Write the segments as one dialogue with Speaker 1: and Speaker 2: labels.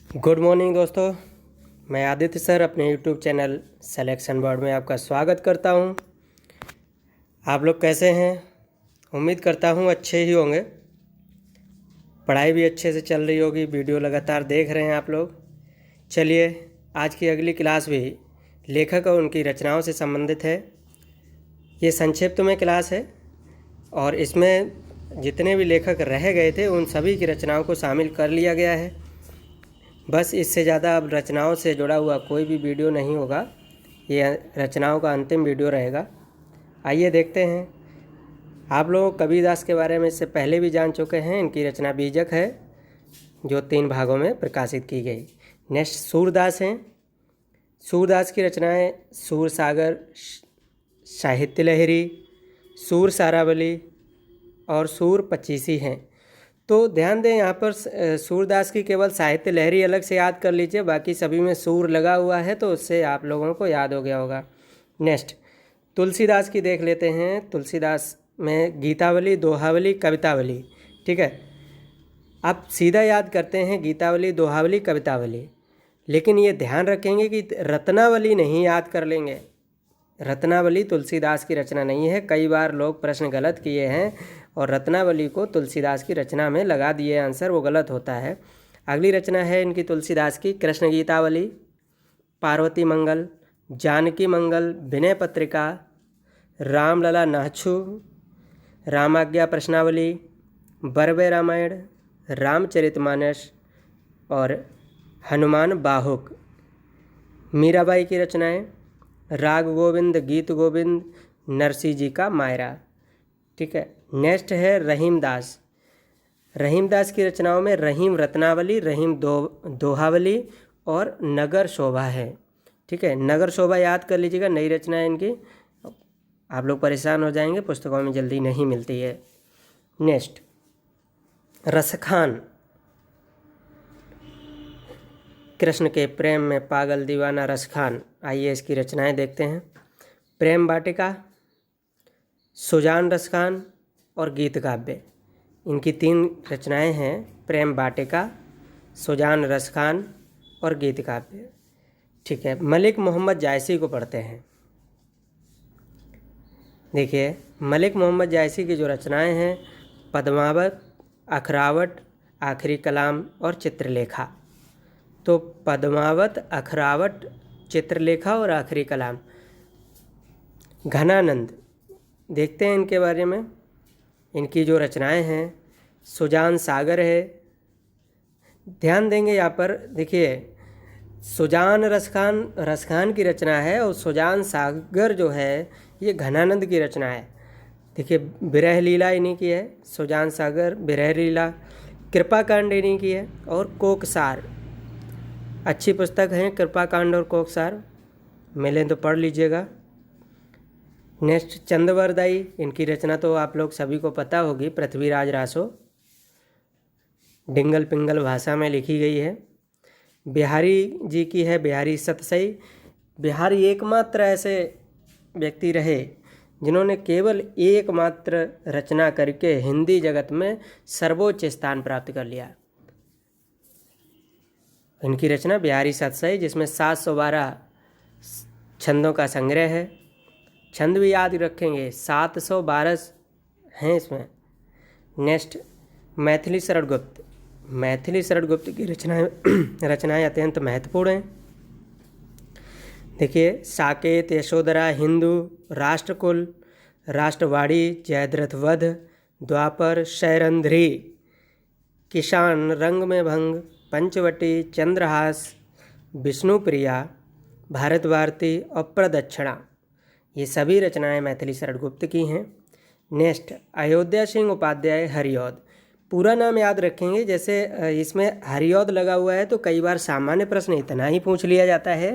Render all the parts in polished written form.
Speaker 1: Good morning दोस्तों। मैं Aditya sir अपने यूट्यूब चैनल सिलेक्शन बोर्ड में आपका स्वागत करता हूं। आप लोग कैसे हैं? उम्मीद करता हूं अच्छे ही होंगे। पढ़ाई भी अच्छे से चल रही होगी, वीडियो लगातार देख रहे हैं आप लोग। चलिए, आज की अगली क्लास भी लेखक और उनकी रचनाओं से संबंधित है। ये संक्षिप्त में क्लास है और इसमें जितने भी लेखक रह गए थे उन सभी की रचनाओं को शामिल कर लिया गया है। बस इससे ज़्यादा अब रचनाओं से जुड़ा हुआ कोई भी वीडियो नहीं होगा। ये रचनाओं का अंतिम वीडियो रहेगा। आइए देखते हैं। आप लोग कबीरदास के बारे में इससे पहले भी जान चुके हैं। इनकी रचना बीजक है जो 3 भागों में प्रकाशित की गई। नेक्स्ट सूरदास हैं। सूरदास की रचनाएं सूर सागर, साहित्य लहरी, सूर सारावली और सूर पचीसी हैं। तो ध्यान दें, यहाँ पर सूरदास की केवल साहित्य लहरी अलग से याद कर लीजिए, बाकी सभी में सूर लगा हुआ है तो उससे आप लोगों को याद हो गया होगा। नेक्स्ट तुलसीदास की देख लेते हैं। तुलसीदास में गीतावली, दोहावली, कवितावली। ठीक है, अब सीधा याद करते हैं गीतावली, दोहावली, कवितावली, लेकिन ये ध्यान रखेंगे कि रत्नावली नहीं याद कर लेंगे। रत्नावली तुलसीदास की रचना नहीं है। कई बार लोग प्रश्न गलत किए हैं और रत्नावली को तुलसीदास की रचना में लगा दिए आंसर, वो गलत होता है। अगली रचना है इनकी तुलसीदास की कृष्ण गीतावली, पार्वती मंगल, जानकी मंगल, विनय पत्रिका, रामलला नाहछु, रामाज्ञा प्रश्नावली, बरवे रामायण, रामचरितमानस और हनुमान बाहुक। मीराबाई की रचनाएं राग गोविंद, गीत गोविंद, नरसिंह जी का मायरा। ठीक है, नेक्स्ट है रहीमदास। रहीमदास की रचनाओं में रहीम रत्नावली, रहीम दोहावली और नगर शोभा है। ठीक है, नगर शोभा याद कर लीजिएगा, नई रचना है इनकी। आप लोग परेशान हो जाएंगे, पुस्तकों में जल्दी नहीं मिलती है। नेक्स्ट रसखान। कृष्ण के प्रेम में पागल दीवाना रसखान। आइए इसकी रचनाएं देखते हैं। प्रेम वाटिका, सुजान रसखान और गीत काव्य। इनकी 3 रचनाएं हैं, प्रेम वाटिका, सुजान रसखान और गीत काव्य। ठीक है, मलिक मोहम्मद जायसी को पढ़ते हैं। देखिए, मलिक मोहम्मद जायसी की जो रचनाएं हैं पद्मावत, अखरावट, आखिरी कलाम और चित्रलेखा। तो पद्मावत, अखरावट, चित्रलेखा और आखिरी कलाम। घनानंद, देखते हैं इनके बारे में। इनकी जो रचनाएं हैं सुजान सागर है। ध्यान देंगे यहाँ पर, देखिए सुजान रसखान की रचना है और सुजान सागर जो है ये घनानंद की रचना है। देखिए, विरह लीला इन्हीं की है। सुजान सागर, विरह लीला, कृपा कांड इन्हीं की है और कोकसार। अच्छी पुस्तक है कृपा कांड और कोकसार, मिलें तो पढ़ लीजिएगा। नेक्स्ट चंदवरदाई। इनकी रचना तो आप लोग सभी को पता होगी, पृथ्वीराज रासो। डिंगल पिंगल भाषा में लिखी गई है। बिहारी जी की है बिहारी सतसई। बिहारी एकमात्र ऐसे व्यक्ति रहे जिन्होंने केवल एकमात्र रचना करके हिंदी जगत में सर्वोच्च स्थान प्राप्त कर लिया। इनकी रचना बिहारी सतसई, जिसमें 712 छंदों का संग्रह है। छंद भी याद रखेंगे, 712 हैं इसमें। नेक्स्ट मैथिली शरण गुप्त। मैथिली शरण गुप्त की रचनाएं अत्यंत महत्वपूर्ण हैं। देखिए, साकेत, यशोधरा, हिंदू, राष्ट्रकुल, राष्ट्रवाड़ी, जयद्रथ वध, द्वापर, शैरंध्री, किसान, रंग में भंग, पंचवटी, चंद्रहास, विष्णुप्रिया, भारत भारती और प्रदक्षिणा। ये सभी रचनाएं मैथिली शरण गुप्त की हैं। नेक्स्ट अयोध्या सिंह उपाध्याय हरिऔध। पूरा नाम याद रखेंगे, जैसे इसमें हरिऔध लगा हुआ है तो कई बार सामान्य प्रश्न इतना ही पूछ लिया जाता है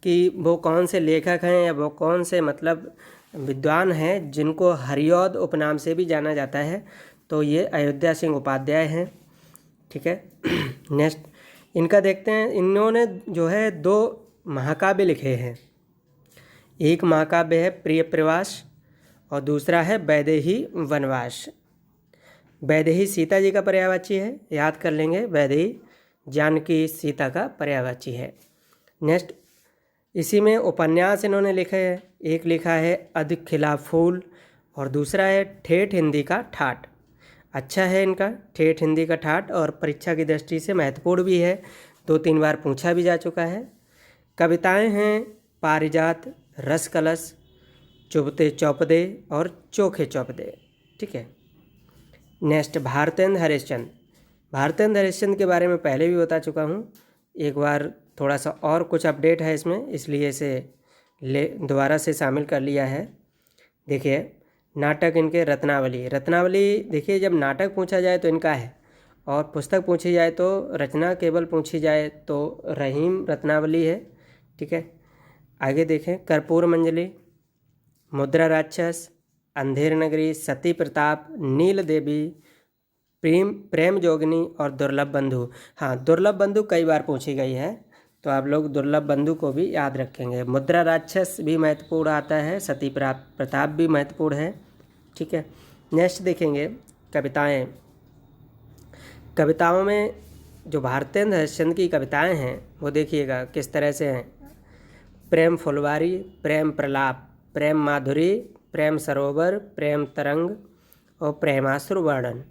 Speaker 1: कि वो कौन से लेखक हैं या वो कौन से विद्वान हैं जिनको हरिऔध उपनाम से भी जाना जाता है। तो ये अयोध्या सिंह उपाध्याय हैं। ठीक है, नेक्स्ट इनका देखते हैं। इन्होंने जो है 2 महाकाव्य लिखे हैं। एक महाकाव्य है प्रिय प्रवास और दूसरा है वैदेही वनवास। वैदेही सीता जी का पर्यायवाची है, याद कर लेंगे वैदेही, जानकी सीता का पर्यायवाची है। नेक्स्ट, इसी में उपन्यास इन्होंने लिखे हैं। एक लिखा है अध खिला फूल और दूसरा है ठेठ हिंदी का ठाठ। अच्छा है इनका ठेठ हिंदी का ठाठ, और परीक्षा की दृष्टि से महत्वपूर्ण भी है, 2-3 बार पूछा भी जा चुका है। कविताएं हैं पारिजात, रस कलश, चुभते चौपदे और चोखे चौपदे। ठीक है। नेक्स्ट, भारतेंद्र हरिश्चंद्र। भारतेंद्र हरिश्चंद्र के बारे में पहले भी बता चुका हूँ, एक बार थोड़ा सा और कुछ अपडेट है इसमें, इसलिए इसे दोबारा से शामिल कर लिया है। देखिए, नाटक इनके रत्नावली। रत्नावली देखिए, जब नाटक पूछा जाए तो इनका है, और पुस्तक पूछी जाए तो रचना केवल पूछी जाए तो रहीम रत्नावली है। ठीक है। आगे देखें, कर्पूर मंजली, मुद्रा राक्षस, अंधेर नगरी, सती प्रताप, नील देवी, प्रेम जोगिनी और दुर्लभ बंधु। हाँ, दुर्लभ बंधु कई बार पूछी गई है, तो आप लोग दुर्लभ बंधु को भी याद रखेंगे। मुद्रा राक्षस भी महत्वपूर्ण आता है, सती प्रताप भी महत्वपूर्ण है। ठीक है। नेक्स्ट देखेंगे कविताएं। कविताओं में जो भारतेंद्र हरिश्चंद्र की कविताएं हैं वो देखिएगा किस तरह से हैं। प्रेम फुलवारी, प्रेम प्रलाप, प्रेम माधुरी, प्रेम सरोवर, प्रेम तरंग और प्रेमाश्रु वर्णन।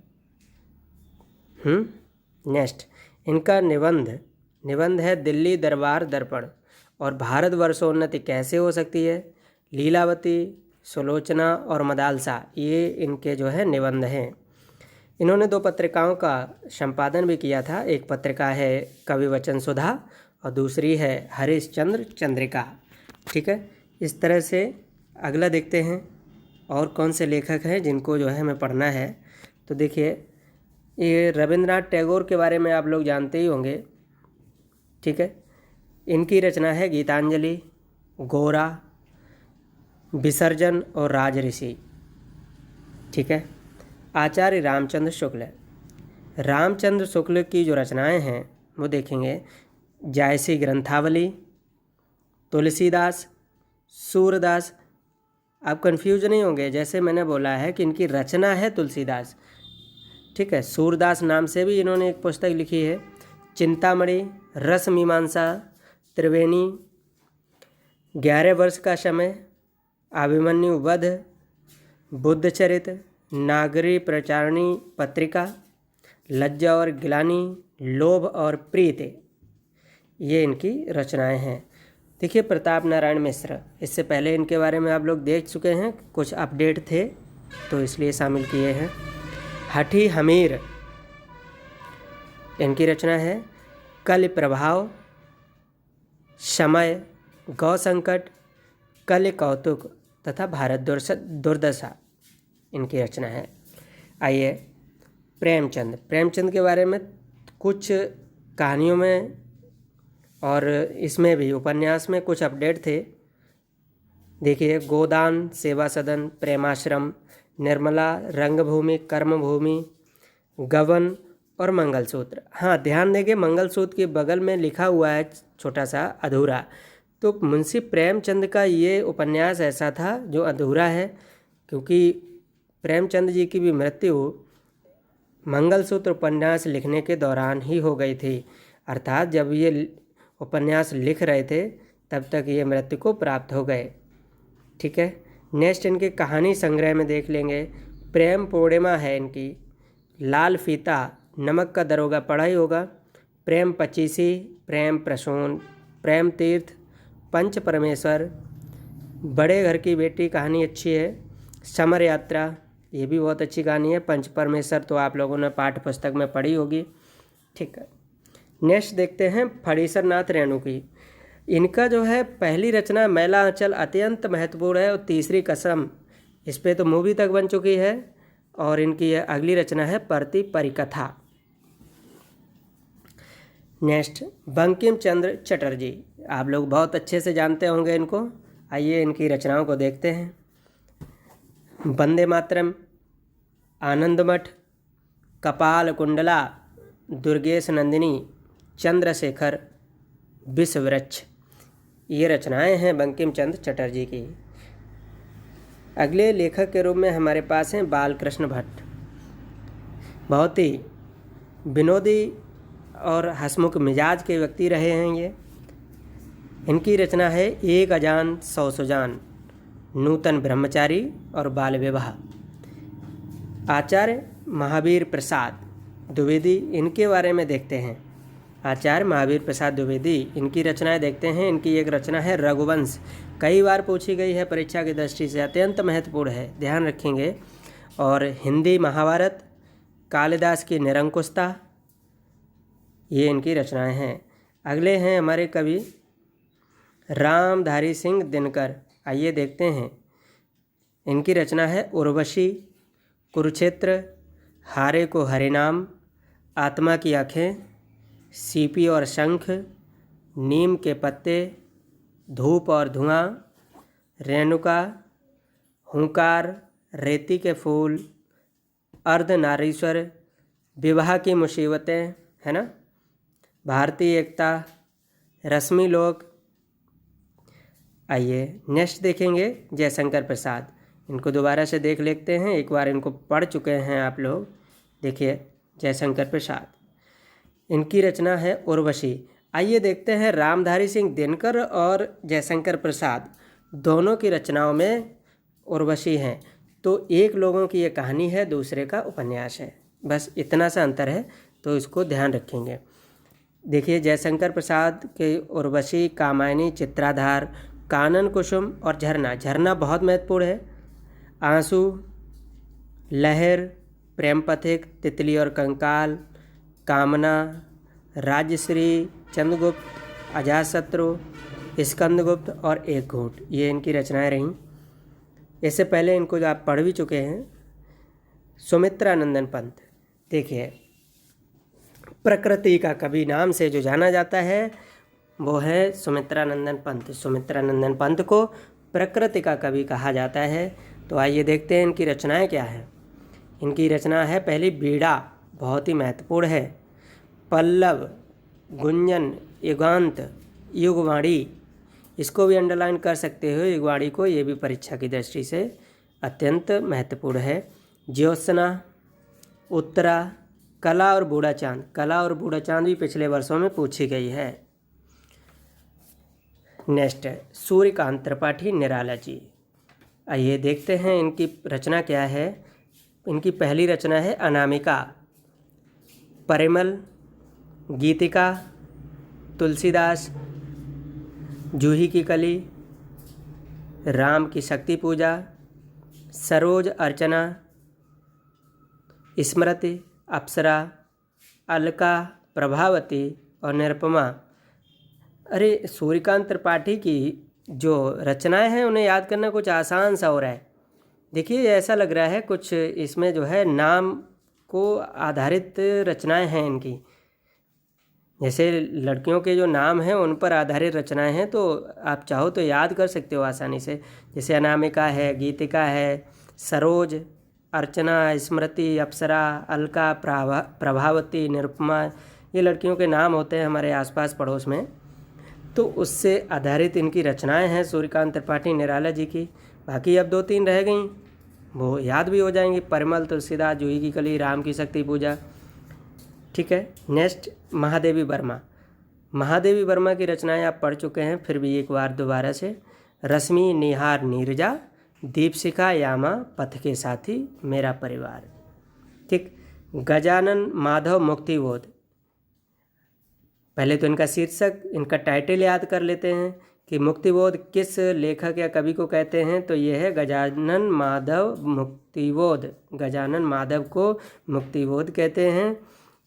Speaker 1: नेक्स्ट, इनका निबंध है दिल्ली दरबार दर्पण और भारतवर्षोन्नति कैसे हो सकती है, लीलावती, सुलोचना और मदालसा। ये इनके जो है निबंध हैं। इन्होंने 2 पत्रिकाओं का संपादन भी किया था। एक पत्रिका है कवि वचन सुधा और दूसरी है हरिश्चंद्र चंद्रिका। ठीक है। इस तरह से अगला देखते हैं और कौन से लेखक हैं जिनको जो है हमें पढ़ना है। तो देखिए, ये रविंद्रनाथ टैगोर के बारे में आप लोग जानते ही होंगे। ठीक है। इनकी रचना है गीतांजलि, गोरा, विसर्जन और राजऋषि। ठीक है। आचार्य रामचंद्र शुक्ल की जो रचनाएं हैं वो देखेंगे, जायसी ग्रंथावली, तुलसीदास, सूरदास। आप कंफ्यूज नहीं होंगे, जैसे मैंने बोला है कि इनकी रचना है तुलसीदास। ठीक है। सूरदास नाम से भी इन्होंने एक पुस्तक लिखी है। चिंतामणि, रस मीमांसा, त्रिवेणी, 11 वर्ष का समय, अभिमन्यु वध, बुद्धचरित, नागरी प्रचारणी पत्रिका, लज्जा और गिलानी, लोभ और प्रीति, ये इनकी रचनाएं हैं। देखिए, प्रताप नारायण मिश्र, इससे पहले इनके बारे में आप लोग देख चुके हैं, कुछ अपडेट थे तो इसलिए शामिल किए हैं। हठी हमीर, इनकी रचना है। कल प्रभाव, समय, गौ संकट, कल कौतुक तथा भारत दुर्दशा, इनकी रचना है। आइए, प्रेमचंद के बारे में कुछ कहानियों में और इसमें भी उपन्यास में कुछ अपडेट थे। देखिए, गोदान, सेवा सदन, प्रेमाश्रम, निर्मला, रंगभूमि, कर्मभूमि, गवन और मंगलसूत्र। हाँ, ध्यान देंगे, मंगलसूत्र के बगल में लिखा हुआ है छोटा सा अधूरा, तो मुंशी प्रेमचंद का ये उपन्यास ऐसा था जो अधूरा है, क्योंकि प्रेमचंद जी की भी मृत्यु मंगलसूत्र उपन्यास लिखने के दौरान ही हो गई थी। अर्थात जब ये उपन्यास लिख रहे थे तब तक ये मृत्यु को प्राप्त हो गए। ठीक है। नेक्स्ट, इनके कहानी संग्रह में देख लेंगे। प्रेम पूर्णिमा है इनकी, लाल फीता, नमक का दरोगा पढ़ा ही होगा, प्रेम पचीसी, प्रेम प्रसून, प्रेम तीर्थ, पंच परमेश्वर, बड़े घर की बेटी कहानी अच्छी है, समर यात्रा, ये भी बहुत अच्छी कहानी है। पंच परमेश्वर तो आप लोगों ने पाठ्य पुस्तक में पढ़ी होगी। ठीक है। नेक्स्ट देखते हैं फणीसर नाथ रेणु की। इनका जो है पहली रचना मैला आंचल अत्यंत महत्वपूर्ण है, और तीसरी कसम, इस पे तो मूवी तक बन चुकी है। और इनकी अगली रचना है परति परिकथा। नेक्स्ट, बंकिम चंद्र चटर्जी, आप लोग बहुत अच्छे से जानते होंगे इनको। आइए इनकी रचनाओं को देखते हैं। वंदे मातरम, आनंदमठ, कपाल कुंडला, दुर्गेश नंदिनी, चंद्रशेखर, विषवृक्ष, ये रचनाएं हैं बंकिम चंद्र चटर्जी की। अगले लेखक के रूप में हमारे पास हैं बालकृष्ण भट्ट। बहुत ही विनोदी और हंसमुख मिजाज के व्यक्ति रहे हैं ये। इनकी रचना है एक अजान सौ सुजान, नूतन ब्रह्मचारी और बाल विवाह। आचार्य महावीर प्रसाद द्विवेदी, इनके बारे में देखते हैं। आचार्य महावीर प्रसाद द्विवेदी, इनकी रचनाएं देखते हैं। इनकी एक रचना है रघुवंश, कई बार पूछी गई है परीक्षा की दृष्टि से, अत्यंत महत्वपूर्ण है, ध्यान रखेंगे। और हिंदी महाभारत, कालिदास की निरंकुशता, ये इनकी रचनाएं हैं। अगले हैं हमारे कवि रामधारी सिंह दिनकर, आइए देखते हैं। इनकी रचना है उर्वशी, कुरुक्षेत्र, हारे को हरिनाम, आत्मा की आँखें, सीपी और शंख, नीम के पत्ते, धूप और धुआं, रेणुका, हुंकार, रेती के फूल, अर्धनारीश्वर, विवाह की मुसीबतें, है ना, भारतीय एकता, रश्मि लोक। आइए नेक्स्ट देखेंगे जयशंकर प्रसाद। इनको दोबारा से देख लेते हैं, एक बार इनको पढ़ चुके हैं आप लोग। देखिए जयशंकर प्रसाद, इनकी रचना है उर्वशी। आइए देखते हैं रामधारी सिंह दिनकर और जयशंकर प्रसाद दोनों की रचनाओं में उर्वशी हैं। तो एक लोगों की ये कहानी है, दूसरे का उपन्यास है, बस इतना सा अंतर है, तो इसको ध्यान रखेंगे। देखिए जयशंकर प्रसाद के उर्वशी, कामायनी, चित्राधार, कानन कुसुम और झरना। झरना बहुत महत्वपूर्ण है। आंसू, लहर, प्रेम पथिक, तितली और कंकाल, कामना, राजश्री, चंद्रगुप्त, अजातशत्रु, स्कंदगुप्त और एक घूंट, ये इनकी रचनाएं रहीं। इससे पहले इनको जो आप पढ़ भी चुके हैं, सुमित्रानंदन पंत। देखिए प्रकृति का कवि नाम से जो जाना जाता है वो है सुमित्रानंदन पंत। सुमित्रानंदन पंत को प्रकृति का कवि कहा जाता है। तो आइए देखते हैं इनकी रचनाएं क्या हैं। इनकी रचना है पहली बीड़ा, बहुत ही महत्वपूर्ण है। पल्लव, गुंजन, युगांत, युगवाणी, इसको भी अंडरलाइन कर सकते हो युगवाणी को, ये भी परीक्षा की दृष्टि से अत्यंत महत्वपूर्ण है। ज्योत्सना, उत्तरा, कला और बूढ़ा चांद। कला और बूढ़ा चांद भी पिछले वर्षों में पूछी गई है। नेक्स्ट है सूर्यकांत त्रिपाठी निराला जी। आइए देखते हैं इनकी रचना क्या है। इनकी पहली रचना है अनामिका, परिमल, गीतिका, तुलसीदास, जूही की कली, राम की शक्ति पूजा, सरोज अर्चना, स्मृति, अप्सरा, अलका, प्रभावती और निरुपमा। अरे सूर्यकांत त्रिपाठी की जो रचनाएं हैं उन्हें याद करना कुछ आसान सा हो रहा है। देखिए ऐसा लग रहा है कुछ इसमें जो है नाम को आधारित रचनाएं हैं इनकी, जैसे लड़कियों के जो नाम हैं उन पर आधारित रचनाएं हैं, तो आप चाहो तो याद कर सकते हो आसानी से। जैसे अनामिका है, गीतिका है, सरोज, अर्चना, स्मृति, अप्सरा, अलका, प्रभावती, निरुपमा, ये लड़कियों के नाम होते हैं हमारे आसपास पड़ोस में। तो उससे आधारित इनकी रचनाएं हैं सूर्यकांत त्रिपाठी निराला जी की। बाकी अब 2-3 रह गई, वो याद भी हो जाएंगी। परिमल, तुलसीदास, जूही की कली, राम की शक्ति पूजा। ठीक है, नेक्स्ट महादेवी वर्मा। महादेवी वर्मा की रचनाएं आप पढ़ चुके हैं, फिर भी एक बार दोबारा से। रश्मि, निहार, नीरजा, दीपशिखा, यामा, पथ के साथी, मेरा परिवार। ठीक, गजानन माधव मुक्तिबोध। पहले तो इनका शीर्षक, इनका टाइटल याद कर लेते हैं कि मुक्तिबोध किस लेखक या कवि को कहते हैं। तो ये है गजानन माधव मुक्तिबोध। गजानन माधव को मुक्तिबोध कहते हैं।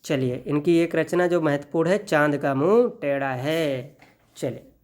Speaker 1: चलिए इनकी एक रचना जो महत्वपूर्ण है, चांद का मुंह टेढ़ा है। चलिए